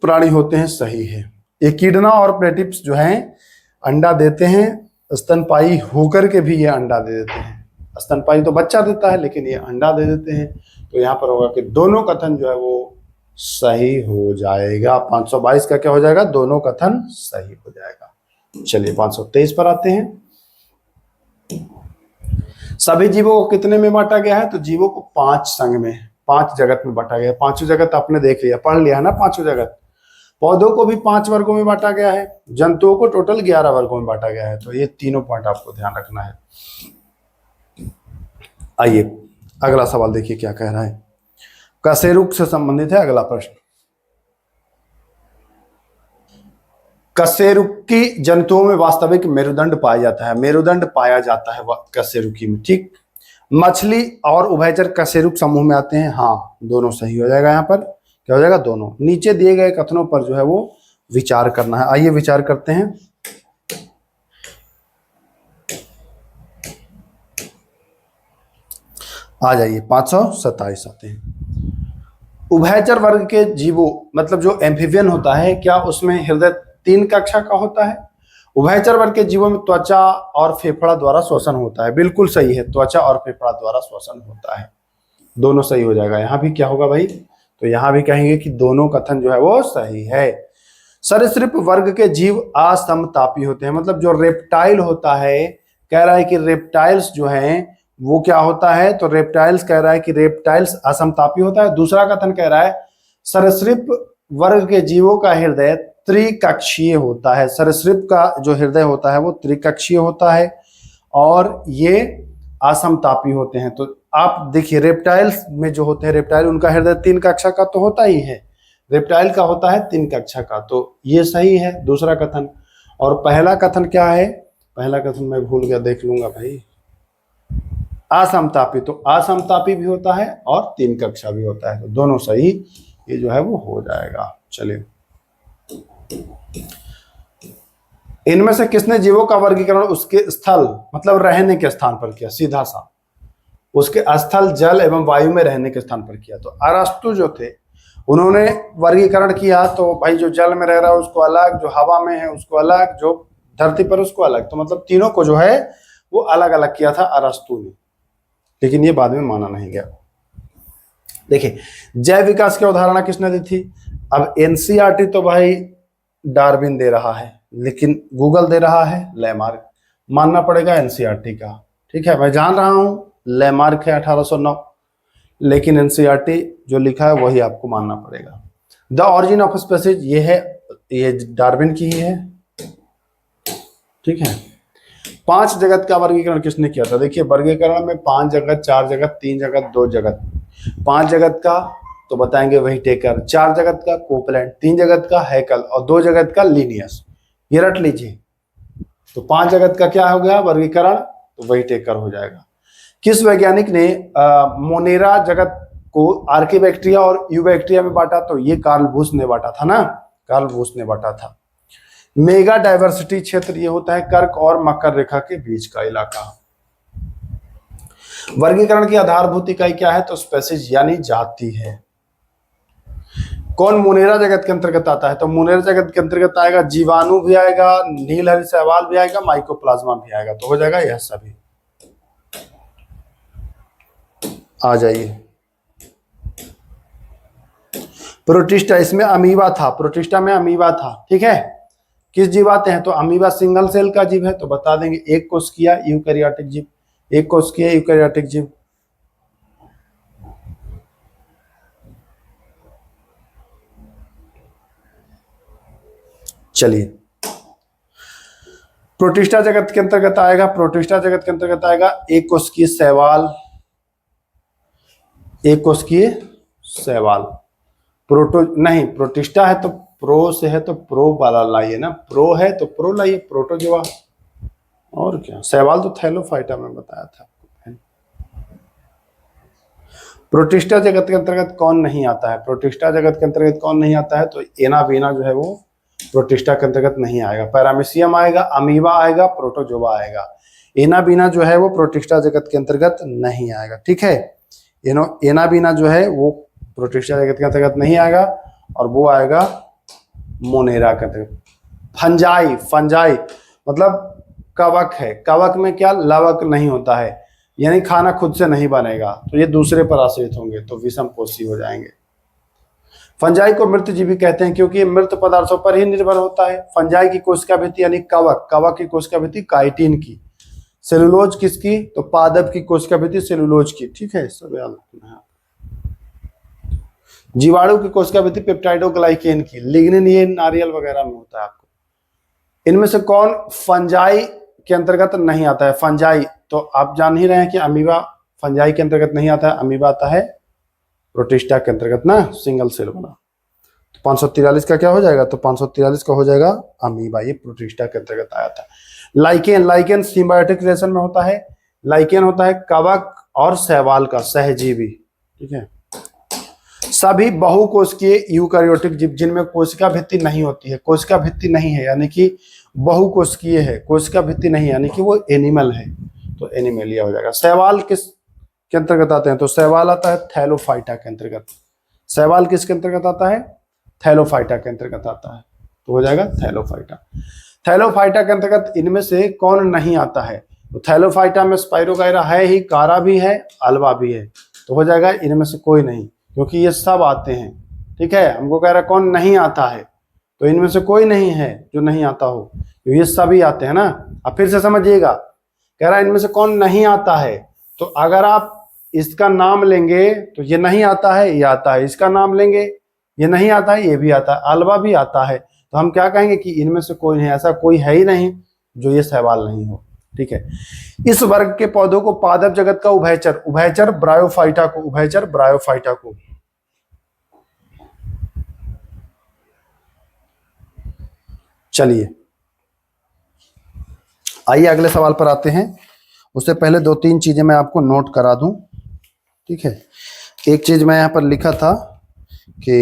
प्राणी होते हैं, सही है। इकिडना और प्लेटिप्स जो हैं अंडा देते हैं, स्तनपायी होकर के भी ये अंडा दे देते हैं। स्तनपायी तो बच्चा देता है, लेकिन ये अंडा दे देते हैं, तो यहाँ पर होगा कि दोनों कथन जो है वो सही हो जाएगा। 522 का क्या हो जाएगा? दोनों कथन सही हो जाएगा। चलिए 523 पर आते हैं। सभी जीवों को कितने में बांटा गया है? तो जीवों को 5 संघ में, 5 जगत में बांटा गया है। 5 जगत आपने देख लिया, पढ़ लिया ना 5 जगत। पौधों को भी 5 वर्गों में बांटा गया है, जंतुओं को टोटल 11 वर्गों में बांटा गया है। तो ये तीनों पॉइंट आपको ध्यान रखना है। आइए अगला सवाल देखिए क्या कह रहा है। कशेरुक से संबंधित है अगला प्रश्न। कशेरुकी जंतुओं में वास्तविक मेरुदंड पाया जाता है। मेरुदंड पाया जाता है कशेरुकी में, ठीक। मछली और उभयचर कशेरुक समूह में आते हैं। हाँ, दोनों सही हो जाएगा। यहाँ पर क्या हो जाएगा? दोनों। नीचे दिए गए कथनों पर जो है वो विचार करना है। आइए विचार करते हैं। आ जाइए 527 आते हैं। उभयचर वर्ग के जीवों, मतलब जो एम्फीबियन होता है, क्या उसमें हृदय 3 कक्षा का होता है? उभयचर वर्ग के जीवों में त्वचा और फेफड़ा द्वारा श्वसन होता है। बिल्कुल सही है, त्वचा और फेफड़ा द्वारा श्वसन होता है। दोनों सही हो जाएगा। यहाँ भी क्या होगा भाई? तो यहाँ भी कहेंगे कि दोनों कथन जो है वो सही है। सरीसृप वर्ग के जीव असमतापी होते हैं, मतलब जो रेप्टाइल होता है, कह रहा है कि रेप्टाइल्स जो हैं वो क्या होता है? तो रेप्टाइल्स कह रहा है कि रेप्टाइल्स असमतापी होता है। दूसरा कथन कह रहा है सरीसृप वर्ग के जीवों का हृदय त्रिकक्षीय होता है। सरीसृप का जो हृदय होता है वो त्रिकक्षीय होता है और ये असमतापी होते हैं। तो आप देखिए रेप्टाइल्स में जो होते हैं, रेप्टाइल उनका हृदय 3 कक्षा का तो होता ही है, रेप्टाइल का होता है 3 कक्षा का, तो ये सही है दूसरा कथन। और पहला कथन क्या है? पहला कथन मैं भूल गया, देख लूंगा भाई। असमतापी, तो असमतापी भी होता है और 3 कक्षा भी होता है, तो दोनों सही ये जो है वो हो जाएगा। चलिए, इनमें से किसने जीवों का वर्गीकरण उसके स्थल, मतलब रहने के स्थान पर किया? सीधा सा उसके स्थल, जल एवं वायु में रहने के स्थान पर किया। तो अरस्तु जो थे उन्होंने वर्गीकरण किया तो भाई जो जल में रह रहा है उसको अलग, जो हवा में है उसको अलग, जो धरती पर उसको अलग, तो मतलब तीनों को जो है वो अलग अलग किया था अरस्तु ने, लेकिन ये बाद में माना नहीं गया। देखिए जैव विकास की अवधारणा किसने दी थी? अब एनसीईआरटी तो भाई डार्विन दे रहा है, लेकिन गूगल दे रहा है लैमार्क, मानना पड़ेगा एनसीईआरटी का। ठीक है, मैं जान रहा हूं लैमार्क है 1809, लेकिन एनसीईआरटी जो लिखा है वही आपको मानना पड़ेगा। द ऑरिजिन ऑफ स्पीसीज ये है, ये डार्विन की ही है। ठीक है, 5 जगत का वर्गीकरण किसने किया था? देखिए वर्गीकरण में 5 जगत, 4 जगत, 3 जगत, 2 जगत। 5 जगत का तो बताएंगे वही टेकर, 4 जगत का कोपलैंड, 3 जगत का हैकल और 2 जगत का लिनियस। ये रट लीजिए। तो 5 जगत का क्या हो गया वर्गीकरण? तो वही टेकर हो जाएगा। किस वैज्ञानिक ने मोनेरा जगत को आर्कीबैक्टीरिया और यूबैक्टीरिया में बांटा? तो ये कार्ल बूस ने बांटा था ना, कार्ल बूस ने बांटा था। मेगा डाइवर्सिटी क्षेत्र ये होता है कर्क और मकर रेखा के बीच का इलाका। वर्गीकरण की आधारभूत इकाई क्या है? तो स्पेसीज यानी जाति है। कौन मोनेरा जगत के अंतर्गत आता है? तो मोनेरा जगत के अंतर्गत आएगा जीवाणु भी आएगा, नीलहरी शैवाल भी आएगा, माइकोप्लाज्मा भी आएगा, तो हो जाएगा यह सभी। आ जाइए, प्रोटिस्टा, इसमें अमीबा था, प्रोटिस्टा में अमीबा था। ठीक है, किस जीव आते हैं? तो अमीबा सिंगल सेल का जीव है, तो बता देंगे एक कोशिकीय यूकैरियोटिक जीव, एक कोशिकीय यूकैरियोटिक जीव। चलिए, प्रोटिस्टा जगत के अंतर्गत आएगा, प्रोटिस्टा जगत के अंतर्गत आएगा एक कोशिकीय शैवाल, एक कोशिकीय शैवाल। प्रोटो नहीं, प्रोटिस्टा है तो प्रो से है तो प्रो वाला लाइए ना, प्रो है तो प्रो लाइए, प्रोटोजोआ। और क्या, शैवाल तो थैलोफाइटा में बताया था। प्रोटिस्टा जगत के अंतर्गत कौन नहीं आता है? प्रोटिस्टा जगत के अंतर्गत कौन नहीं आता है? तो एनाबीना जो है वो प्रोटिस्टा के अंतर्गत नहीं आएगा। पैरामीशियम आएगा, अमीबा आएगा, प्रोटोजोआ आएगा। एनाबीना जो है वो प्रोटिस्टा जगत के अंतर्गत नहीं आएगा। ठीक है, एनाबीना जो है वो प्रोटिस्टा जगत के अंतर्गत नहीं आएगा और वो आएगा मोनेरा के अंतर्गत। फंजाई, फंजाई मतलब कवक है, कवक में क्या लवक नहीं होता है, यानी खाना खुद से नहीं बनेगा, तो ये दूसरे पर आश्रित होंगे, तो विषम कोषी हो जाएंगे। फंजाई को मृतजीवी कहते हैं क्योंकि ये मृत पदार्थों पर ही निर्भर होता है। फंजाई की कोशिका भित्ति यानी कवक, कवक की कोशिका भित्ति काइटिन की, सेलुलोज किसकी? तो पादप की कोशिका भित्ति सेलुलोज की। ठीक है, सब याद रखना है। जीवाणु की कोशिका भित्ति पेप्टाइडोग्लाइकेन की, लिग्निन ये नारियल वगैरह में होता है आपको। इनमें से कौन फंजाई के अंतर्गत नहीं आता है? फंजाई तो आप जान ही रहे हैं कि अमीबा फंजाई के अंतर्गत नहीं आता है, अमीबा आता है प्रोटिस्टा के अंतर्गत ना, सिंगल सेल बना। तो 543 का क्या हो जाएगा? तो 543 का हो जाएगा अमीबा, ये प्रोटिस्टा के अंतर्गत आया था। लाइकेन, लाइकेन सिम्बायोटिक रिलेशन में होता है। लाइकेन होता है कवक और शैवाल का सहजीवी। ठीक है, सभी बहुकोशिकीय यूकैरियोटिक जीव जिनमें कोशिका भित्ति नहीं होती है, कोशिका भित्ति नहीं है यानी कि बहुकोशिकीय है, कोशिका भित्ति नहीं है यानी कि वो एनिमल है, तो एनिमेलिया हो जाएगा। शैवाल किस के अंतर्गत आते हैं? तो शैवाल आता है थैलोफाइटा के अंतर्गत। शैवाल किसके अंतर्गत आता है? थैलोफाइटा के अंतर्गत आता है, तो हो जाएगा थैलोफाइटा। थैलोफाइटा के अंतर्गत इनमें से कौन नहीं आता है? तो थैलोफाइटा में स्पाइरोगाइरा है ही, कारा भी है, अल्वा भी है, तो हो जाएगा इनमें से कोई नहीं, क्योंकि ये सब आते हैं। ठीक है, हमको कह रहा है कौन नहीं आता है, तो इनमें से कोई नहीं है जो नहीं आता हो, ये सभी आते हैं ना। अब फिर से समझिएगा, कह रहा है इनमें से कौन नहीं आता है, तो अगर आप इसका नाम लेंगे तो ये नहीं आता है, ये आता है, इसका नाम लेंगे ये नहीं आता है, ये भी आता है, अल्वा भी आता है, तो हम क्या कहेंगे कि इनमें से कोई नहीं, ऐसा कोई है ही नहीं जो ये सवाल नहीं हो। ठीक है, इस वर्ग के पौधों को पादप जगत का उभयचर, उभयचर ब्रायोफाइटा को, उभयचर ब्रायोफाइटा को। चलिए आइए अगले सवाल पर आते हैं। उससे पहले 2-3 चीजें मैं आपको नोट करा दूं। ठीक है, एक चीज मैं यहाँ पर लिखा था कि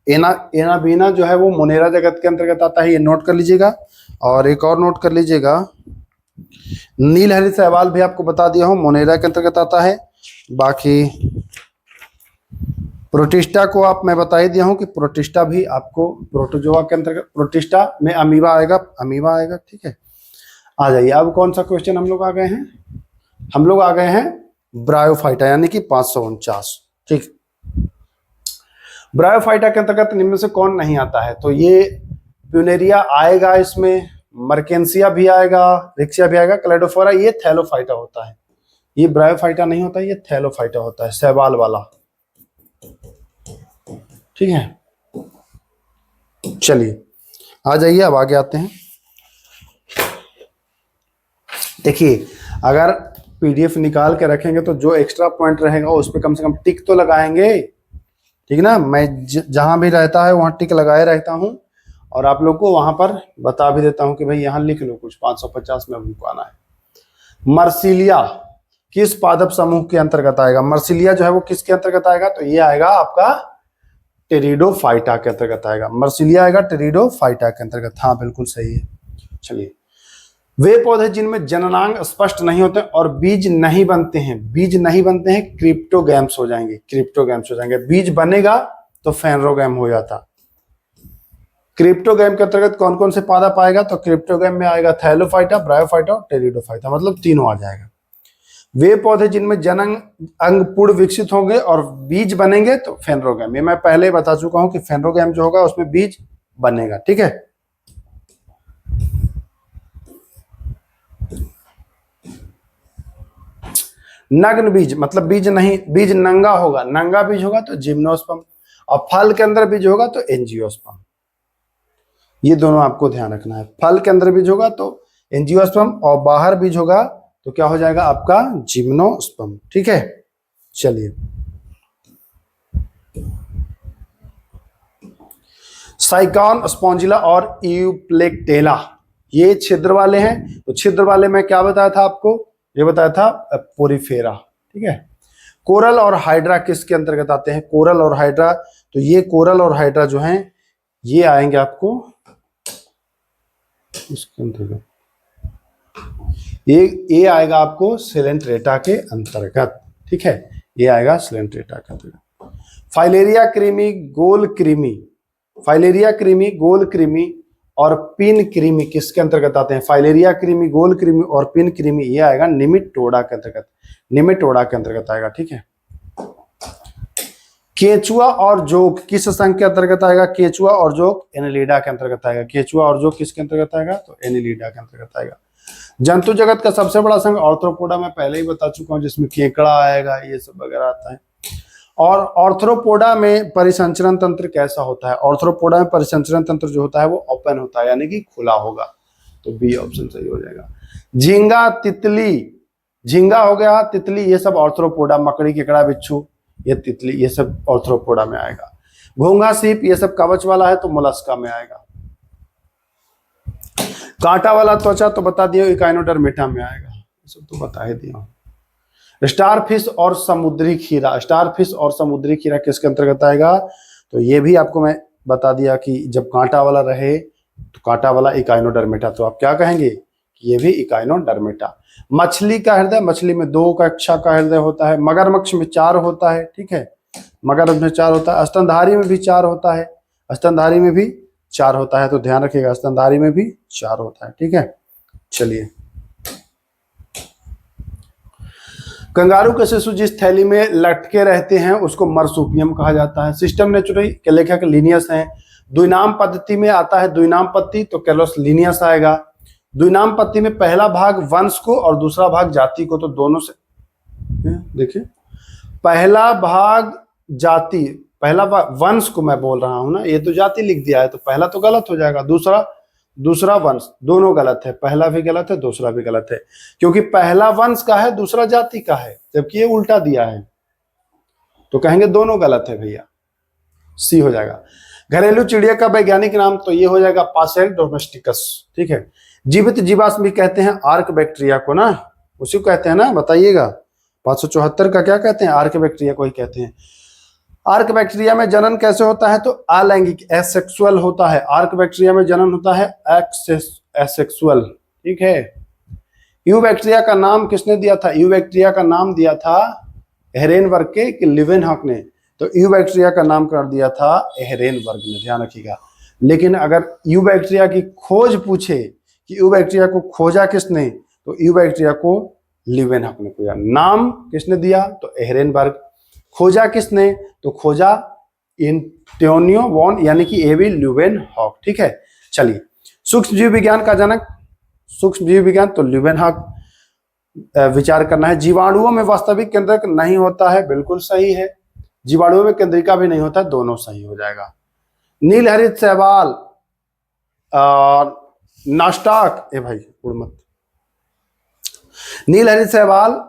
एनाबीना जो है वो मोनेरा जगत के अंतर्गत आता है, ये नोट कर लीजिएगा। और एक और नोट कर लीजिएगा, नीलहरी शैवाल भी आपको बता दिया हूं मोनेरा के अंतर्गत आता है। बाकी प्रोटिस्टा को आप मैं बता ही दिया हूं कि प्रोटिस्टा भी आपको प्रोटोजोआ के अंतर्गत, प्रोटिस्टा में अमीबा आएगा, अमीबा आएगा, ठीक है। आ जाइए, अब कौन सा क्वेश्चन हम लोग आ गए हैं, हम लोग आ गए हैं ब्रायोफाइटा यानी कि 549, ठीक। ब्रायोफाइटा के अंतर्गत निम्न में से कौन नहीं आता है, तो ये प्यूनेरिया आएगा, इसमें मर्केंसिया भी आएगा, रिक्सिया भी आएगा, क्लेडोफोरा, ये थैलोफाइटा होता है, ये ब्रायोफाइटा नहीं होता, ये थैलोफाइटा होता है, शैवाल वाला, ठीक है। चलिए आ जाइए, अब आगे आते हैं। देखिए, अगर पीडीएफ निकाल के रखेंगे तो जो एक्स्ट्रा पॉइंट रहेगा उस पर कम से कम टिक तो लगाएंगे, ठीक ना। मैं जहां भी रहता है वहां टिक लगाए रहता हूं और आप लोग को वहां पर बता भी देता हूं कि भाई यहां लिख लो कुछ, 550 में हमको आना है। मर्सिलिया किस पादप समूह के अंतर्गत आएगा, मर्सिलिया जो है वो किसके अंतर्गत आएगा, तो ये आएगा आपका टेरिडोफाइटा के अंतर्गत आएगा, मर्सिलिया आएगा टेरिडोफाइटा के अंतर्गत, हाँ बिल्कुल सही है। चलिए, वे पौधे जिनमें जननांग स्पष्ट नहीं होते और बीज नहीं बनते हैं, बीज नहीं बनते हैं, क्रिप्टोगैम्स हो जाएंगे, क्रिप्टोगैम्स हो जाएंगे। बीज बनेगा तो फेनरोगैम हो जाता। क्रिप्टोगैम के अंतर्गत कौन कौन से पादप आएगा, तो क्रिप्टोगैम में आएगा थैलोफाइटा, ब्रायोफाइटा और टेरिडोफाइटा, मतलब तीनों आ जाएगा। वे पौधे जिनमें जनन अंग पूर्ण विकसित होंगे और बीज बनेंगे तो फेनरोगैम, ये मैं पहले बता चुका हूं कि फेनरोगैम जो होगा उसमें बीज बनेगा, ठीक है। नग्न बीज मतलब बीज नहीं, बीज नंगा होगा, नंगा बीज होगा तो जिम्नोस्पर्म, और फल के अंदर बीज होगा तो एंजियोस्पर्म। ये दोनों आपको ध्यान रखना है, फल के अंदर बीज होगा तो एंजियोस्पर्म और बाहर बीज होगा तो क्या हो जाएगा आपका जिम्नोस्पर्म, ठीक है। चलिए, साइकॉन, स्पॉन्जिला और यूप्लेक्टेला ये छिद्र वाले हैं। तो छिद्र वाले में क्या बताया था आपको, ये बताया था पोरीफेरा, ठीक है। कोरल और हाइड्रा किसके अंतर्गत आते हैं, कोरल और हाइड्रा, तो ये कोरल और हाइड्रा जो हैं ये आएंगे आपको इसके अंतर्गत, ये आएगा आपको सिलेंट्रेटा के अंतर्गत, ठीक है, ये आएगा सिलेंट्रेटा के अंतर्गत। फाइलेरिया कृमि, गोल कृमि, फाइलेरिया कृमि, गोल कृमि और पिन कृमि किसके अंतर्गत आते हैं, फाइलेरिया कृमि, गोल कृमि और पिन कृमि, ये आएगा निमिटोडा के अंतर्गत, निमिटोडा के अंतर्गत आएगा, ठीक है। केचुआ और जोक किस संघ के अंतर्गत आएगा, केचुआ और जोक एनिलिडा के अंतर्गत आएगा, केचुआ और जोक किसके अंतर्गत आएगा, तो एनिलिडा के अंतर्गत आएगा। जंतु जगत का सबसे बड़ा संघ ऑर्थ्रोपोडा मैं पहले ही बता चुका हूं, जिसमें केकड़ा आएगा, ये सब वगैरह आता है। और ऑर्थ्रोपोडा में परिसंचरण तंत्र कैसा होता है, ऑर्थ्रोपोडा में परिसंचरण तंत्र जो होता है वो ओपन होता है, यानी कि खुला होगा, तो बी ऑप्शन सही हो जाएगा। झींगा, तितली, झींगा हो गया, तितली, ये सब ऑर्थ्रोपोडा, मकड़ी, केकड़ा, बिच्छू, ये तितली, ये सब ऑर्थ्रोपोडा में आएगा। घोंघा, सीप, ये सब कवच वाला है तो मोलस्का में आएगा। कांटा वाला त्वचा तो बता दिया इकाइनोडर्मेटा में आएगा, ये सब तो बता ही दिया। स्टारफिश और समुद्री खीरा, स्टारफिश और समुद्री खीरा किसके अंतर्गत आएगा, तो ये भी आपको मैं बता दिया कि जब कांटा वाला रहे तो कांटा वाला इकाइनोडर्मेटा, तो आप क्या कहेंगे कि ये भी इकाइनोडर्मेटा। मछली का हृदय, मछली में 2 कक्षा का हृदय होता है, मगरमच्छ में 4 होता है, ठीक है, मगरमच्छ में 4 होता है, स्तनधारी में भी 4 होता है, स्तनधारी में भी 4 होता है, तो ध्यान रखिएगा स्तनधारी में भी 4 होता है, ठीक है। चलिए, कंगारू के शिशु जिस थैली में लटके रहते हैं उसको मर्सूपियम कहा जाता है। सिस्टम नेचुरली के लेखक लिनियस हैं। द्विनाम पद्धति में आता है द्विनाम पत्ती, तो कैलोस लिनियस आएगा। द्विनाम पत्ती में पहला भाग वंश को और दूसरा भाग जाति को, तो दोनों से देखिए, पहला भाग जाति, पहला भाग वंश को मैं बोल रहा हूं ना, ये तो जाति लिख दिया है तो पहला तो गलत हो जाएगा, दूसरा वंश, दोनों गलत है, पहला भी गलत है दूसरा भी गलत है, क्योंकि पहला वंश का है दूसरा जाति का है, जबकि ये उल्टा दिया है, तो कहेंगे दोनों गलत है भैया, सी हो जाएगा। घरेलू चिड़िया का वैज्ञानिक नाम, तो ये हो जाएगा पासेल डोमेस्टिकस, ठीक है। जीवित जीवाश्म भी कहते हैं आर्क बैक्टीरिया को ना, उसी को कहते हैं ना, बताइएगा 574 का क्या कहते हैं, आर्क बैक्टीरिया को ही कहते हैं। आर्क बैक्टीरिया में जनन कैसे होता है, तो अलैंगिक, एसेक्सुअल होता है, आर्क बैक्टीरिया में जनन होता है एसेक्सुअल, ठीक है। यू बैक्टीरिया का नाम किसने दिया था, यू बैक्टीरिया का नाम दिया था हेरेनबर्ग के कि लिवेनहॉक ने, तो यूबैक्टीरिया का नाम कर दिया था एहरेनबर्ग ने, ध्यान रखिएगा। लेकिन अगर यूबैक्टीरिया की खोज पूछे कि यूबैक्टीरिया को खोजा किसने, तो यूबैक्टीरिया को लीवेनहॉक ने खोजा। नाम किसने दिया, तो एहरेनबर्ग। खोजा किसने, तो खोजा एंटोनियो वॉन यानी कि एवी ल्यूवेनहॉक। ठीक है, चलिए सूक्ष्म जीव विज्ञान का जनक, सूक्ष्म जीव विज्ञान तो ल्यूवेनहॉक विचार करना है। जीवाणुओं में वास्तविक केंद्रक नहीं होता है, बिल्कुल सही है। जीवाणुओं में केंद्रिका भी नहीं होता, दोनों सही हो जाएगा। नील हरित शैवाल नास्टाक, ए भाई उड़ मत। नील हरित शैवाल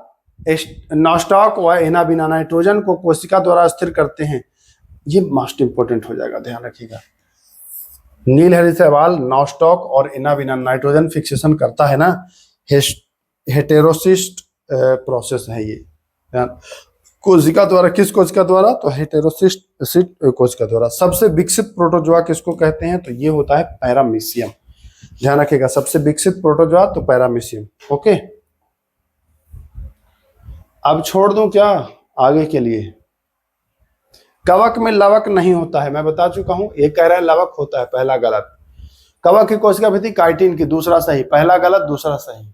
नास्टाक व एनाबिना नाइट्रोजन को कोशिका द्वारा स्थिर करते हैं। ये मोस्ट इंपोर्टेंट हो जाएगा, ध्यान रखिएगा। नील हरित शैवाल नास्टाक और एनाबिना नाइट्रोजन फिक्सेशन करता है ना, हेटेरोसिस्ट प्रोसेस है ये, कोशिका द्वारा। किस कोशिका द्वारा, तो हेटेरोसिस्ट कोशिका द्वारा। सबसे विकसित प्रोटोजोआ किसको कहते हैं, तो ये होता है पैरामीशियम, ध्यान रखिएगा। सबसे विकसित प्रोटोजोआ तो पैरामीशियम। ओके, अब छोड़ दूं क्या आगे के लिए। कवक में लवक नहीं होता है, मैं बता चुका हूं। एक कह रहा है लवक होता है, पहला गलत। कवक की कोशिका भित्ति काइटिन की, दूसरा सही। पहला गलत, दूसरा सही।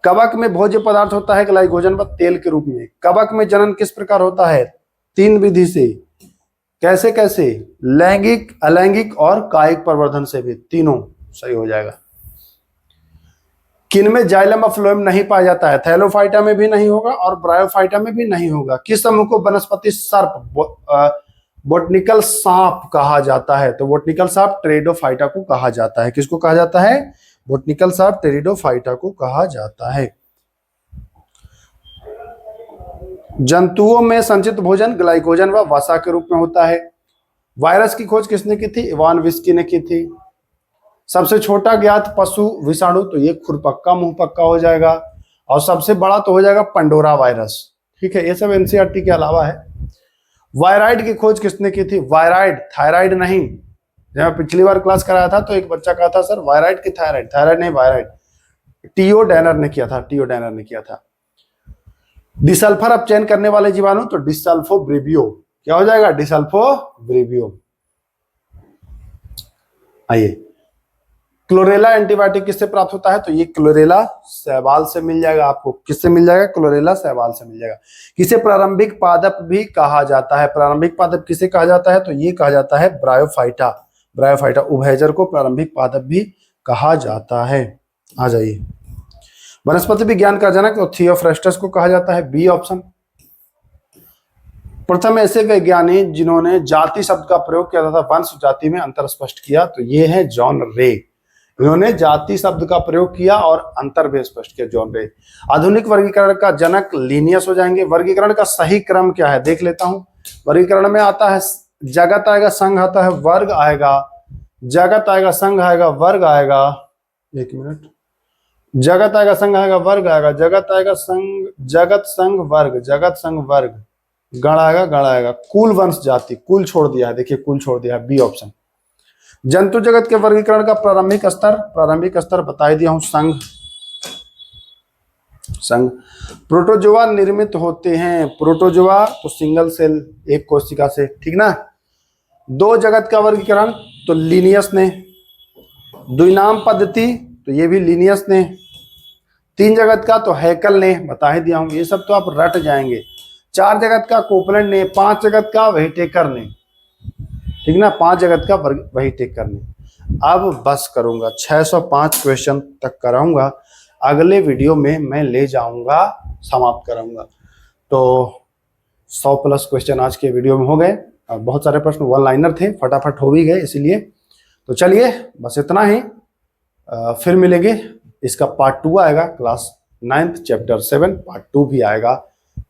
कवक में भोज्य पदार्थ होता है ग्लाइकोजन व तेल के रूप में। कवक में जनन किस प्रकार होता है, 3 विधि से। कैसे कैसे, लैंगिक, अलैंगिक और कायिक प्रवर्धन से भी, तीनों सही हो जाएगा। किनमें जाइलम ऑफ फ्लोएम नहीं पाया जाता है, थैलोफाइटा में भी नहीं होगा और ब्रायोफाइटा में भी नहीं होगा। किस समूह को वनस्पति सर्प बोटनिकल सांप कहा जाता है, तो बोटनिकल सांप टेरिडोफाइटा को कहा जाता है। किसको कहा जाता है, बोटनिकल सांप टेरिडोफाइटा को कहा जाता है। जंतुओं में संचित भोजन ग्लाइकोजन व वसा के रूप में होता है। वायरस की खोज किसने की थी, इवान विस्की ने की थी। सबसे छोटा ज्ञात पशु विषाणु, तो ये खुरपक्का मुंहपक्का हो जाएगा। और सबसे बड़ा तो हो जाएगा पंडोरा वायरस। ठीक है, ये सब एनसीईआरटी के अलावा है। वायराइड की खोज किसने की थी, वायराइड, थायराइड नहीं। जब पिछली बार क्लास कराया था तो एक बच्चा कहा था सर वायराइड की थायराइड, थायराइड नहीं वायराइड। टीओ डैनर ने किया था, टीओ डैनर ने किया था। डिसल्फर अपचयन करने वाले जीवाणु, तो डिसल्फोब्रेवियो। क्या हो जाएगा, डिसल्फोब्रेवियो। आइए, क्लोरेला एंटीबायोटिक किससे प्राप्त होता है, तो ये क्लोरेला शैवाल से मिल जाएगा आपको। किससे मिल जाएगा, क्लोरेला शैवाल से मिल जाएगा। किसे प्रारंभिक पादप भी कहा जाता है, प्रारंभिक पादप किसे कहा जाता है, तो ये कहा जाता है ब्रायोफाइटा। ब्रायोफाइटा उभयचर को प्रारंभिक पादप भी कहा जाता है। आ जाइए, वनस्पति विज्ञान का जनक तो थियोफ्रेस्टस को कहा जाता है, बी ऑप्शन। प्रथम ऐसे वैज्ञानिक जिन्होंने जाति शब्द का प्रयोग किया था वंश जाति में अंतर स्पष्ट किया, तो ये है जॉन रे। इन्होंने जाति शब्द का प्रयोग किया और अंतर भी स्पष्ट किया, जॉन रे। आधुनिक वर्गीकरण का जनक लिनियस हो जाएंगे। वर्गीकरण का सही क्रम क्या है देख लेता हूं। वर्गीकरण में आता है जगत आएगा, संघ आता है, वर्ग आएगा, जगत आएगा, संघ आएगा, वर्ग आएगा। एक मिनट, जगत आएगा, संघ आएगा, वर्ग आएगा, जगत आएगा, संघ, जगत संघ वर्ग, जगत संघ वर्ग, गण आएगा, गण आएगा। कुल वंश जाति, कुल छोड़ दिया है, देखिए कुल छोड़ दिया है, बी ऑप्शन। जंतु जगत के वर्गीकरण का प्रारंभिक स्तर बता ही दिया हूं, संघ। संघ। प्रोटोजोआ निर्मित होते हैं, प्रोटोजोआ तो सिंगल सेल, एक कोशिका से, ठीक ना। 2 जगत का वर्गीकरण तो लिनियस ने। द्विनाम पद्धति तो ये भी लिनियस ने। 3 जगत का तो हैकल ने, बता ही दिया हूं, ये सब तो आप रट जाएंगे। 4 जगत का कोपलैंड ने। 5 जगत का व्हिटेकर ने, ठीक ना, 5 जगत का व्हिटेकर ने। अब बस करूंगा, 605 क्वेश्चन तक कराऊंगा। अगले वीडियो में मैं ले जाऊंगा, समाप्त कराऊंगा। तो 100+ क्वेश्चन आज के वीडियो में हो गए। बहुत सारे प्रश्न वन लाइनर थे, फटाफट हो भी गए, इसीलिए तो चलिए बस इतना ही। फिर मिलेंगे, इसका पार्ट 2 आएगा, क्लास 9th चैप्टर 7 पार्ट 2 भी आएगा।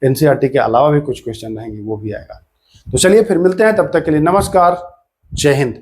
एनसीईआरटी के अलावा भी कुछ क्वेश्चन रहेंगे, वो भी आएगा। तो चलिए फिर मिलते हैं, तब तक के लिए नमस्कार, जय हिंद।